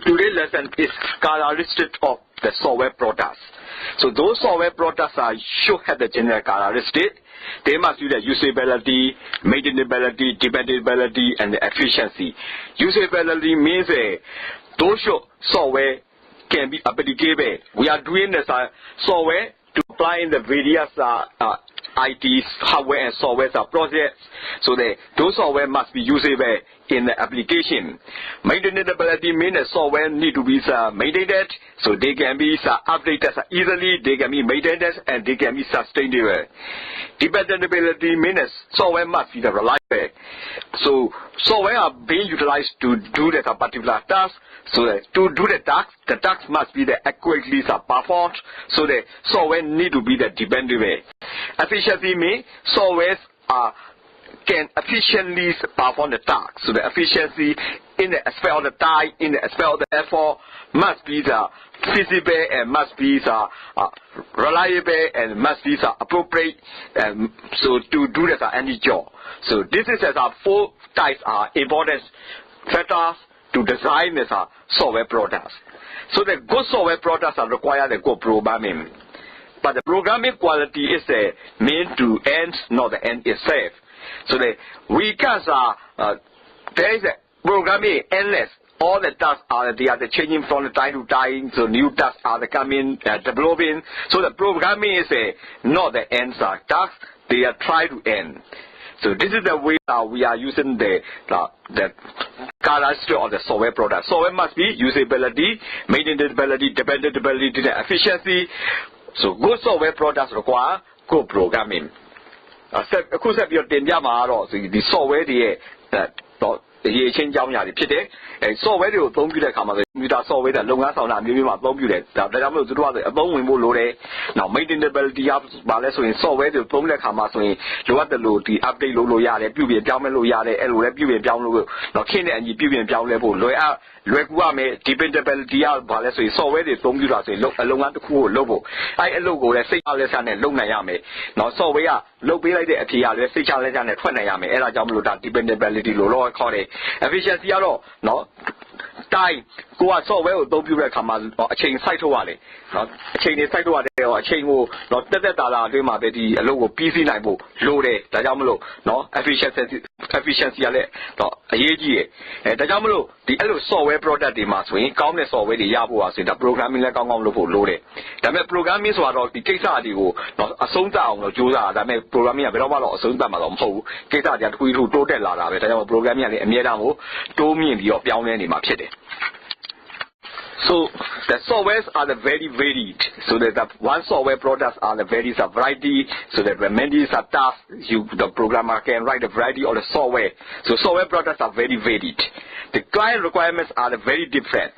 Today's lesson is characteristic of the software products. So those software products should have the general characteristic. They must be the usability, maintainability, dependability, and the efficiency. Usability means those software can be applicable. We are doing this software to apply in the various IT hardware and software projects. So those software must be usable in the application. Maintainability means the software need to be maintained, so they can be updated easily, they can be maintained, and they can be sustainable. Dependability means software must be reliable. So software are being utilized to do that particular task. So to do the task must be accurately performed. So the software need to be dependable. Efficiency means software can efficiently perform the task. So the efficiency in the aspect of the time, in the aspect of the effort, must be feasible and must be reliable and must be appropriate. So to do that any job. So this is four types important factors to design this software products. So the good software products require the good programming. But the programming quality is the mean to end, not the end itself. So we can there is a programming endless. All the tasks they are changing from the time to time. So new tasks are coming, developing. So the programming is not the end task. They are trying to end. So this is the way we are using the characteristic of the software product. Software must be usability, maintainability, dependability, and efficiency. So good software products require good programming. Of course, if you're in the software, the change down and software you don't do the command, you are software that long as on a minimum don't do that. The number to do a bone will now maintainability up, but less in software to don't let come as we do what the load, the update low yard, you be a down low yard, and will you be down low, now can and you be down level, lawyer, Requame, dependability out, but let's say software they don't do that, look along at the cool logo. I logo, let's say, and low Nayame. Now software, low be like the APR, let's say, challenge and 20 Nayame, and I jump that dependability low, call it efficiency. No, time go out software don't be recommend or a chain site to Wally. Not a chain is site to Wally or a chain will not the logo PC Nibo, low day, the Jamlo, no efficiency, no a year. And the Jamlo, the software product they must win, countless already Yabu in the programming like on local loaded. The programming is what the case are the not a song down or Judah that make programming a bit of a song down on whole. Case are that we who told the Lara, but I am programming and Miedamo told me the of young any market. So the softwares are very varied. So that the one software products are the various variety. So that when many tasks, the programmer can write a variety of the software. So software products are very varied. The client requirements are very different.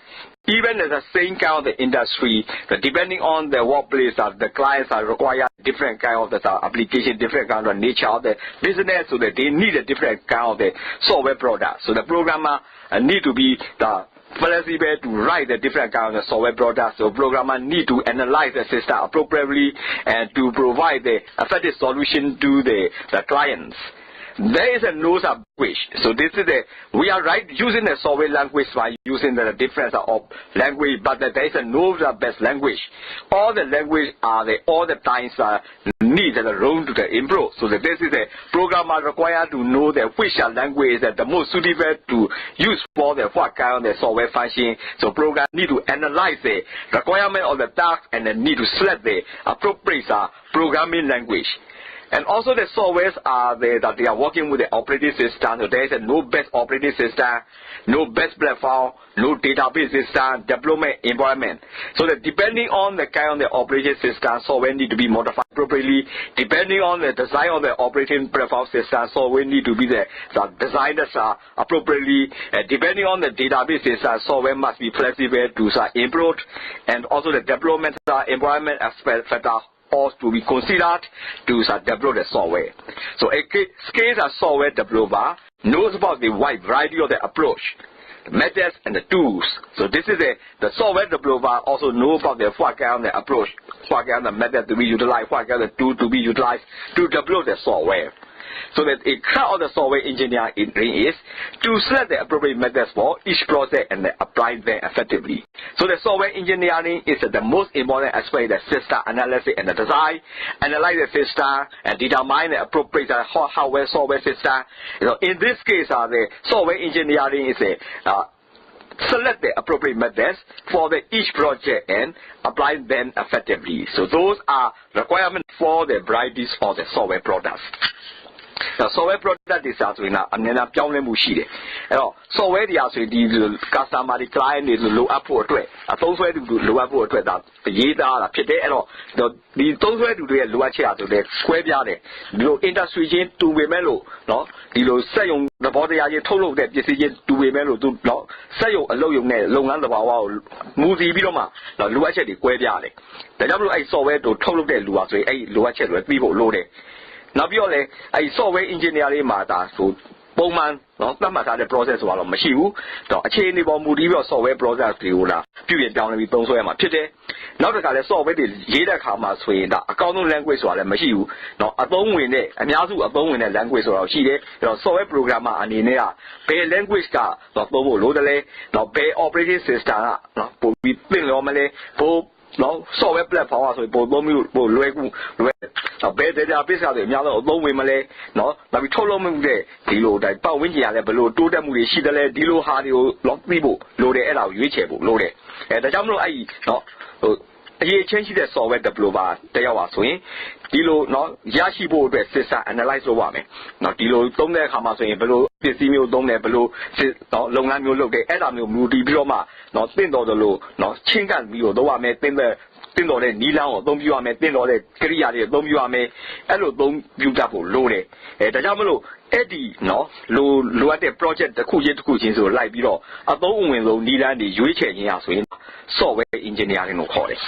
Even in the same kind of the industry, depending on the workplace, the clients are require different kind of the application, different kind of nature of the business, so that they need a different kind of the software product. So the programmer need to be the flexible to write the different kind of software products. So programmer need to analyze the system appropriately and to provide the effective solution to the clients. There is a no language. So this is we are using the software language by using the difference of language, but there is a no best language. All the language are all the times need the room to improve. So this is a programmer required to know which language is the most suitable to use for what kind of the software function. So program need to analyze the requirement of the task and then need to select the appropriate programming language. And also the softwares are that they are working with the operating system. So there is no best operating system, no best platform, no database system, development environment. So that depending on the kind of the operating system, software need to be modified appropriately. Depending on the design of the operating platform system, software need to be designed appropriately. Depending on the database system, software must be flexible to improve. And also the development environment aspect factor also to be considered to develop the software. So a skilled software developer knows about the wide variety of the approach, the methods and the tools. So this is the software developer also know about the what kind of the approach, what kind of the method to be utilized, what kind of the tool to be utilized to develop the software. So that a craft of the software engineering is to select the appropriate methods for each project and apply them effectively. So the software engineering is the most important aspect of the system analysis and the design, analyze the system and determine the appropriate hardware software system. In this case, the software engineering is select the appropriate methods for each project and apply them effectively. So those are requirements for the varieties of the software products. The software product is also in a mushi. Software is also the customer, the client is low up for it. A software to low up for it that the Yeda, the software to do a lower chair to the square yard. The industry chain to Wemelo, no, the Sayong, the body are total that decision to Wemelo to no, Sayo, a low young, long under our Muzi Biloma, the lower chair, the square yard. The WI software to total the lower chair with people loaded. Now, I software engineering matter, so Bowman, no, the process while on machine, a chain of Mudiva software process, period down with those who are today. Now, the software is Yeda Kama Sway, the accounting language while a machine, no, a bone win it, and Yazu a bone in a language or she, the software programmer and in there, pay language car, not Bobo Lodale, no pay operating system, no, we think normally, no, software platform, so Bobo, a better business of the Yellow, no women, no, but we told them there, Dilo, that Bow Windia below, do them with Shidale, Dilo, Hardio, Lock Bibo, loaded at our reachable, loaded. And the Jamlo I, no, he changed the software the blue bar, they are swing. Dilo, no, Yashibo, the sister, analyze the woman. Not Dilo, don't let Hamas below, Pissimio, don't let below, long time you look, the Adam, Moody Bioma, not spin all the low, not Chingan, you don't want me, think of the Nila, don't you are me, think of the Korea, don't you are me, hello, don't beautiful, loaded. The Jamalo, Eddie, no, low at the project, the Kuja to Kuchin, so like below, a don't win low Nila, the Yuichi, software engineering, no call it.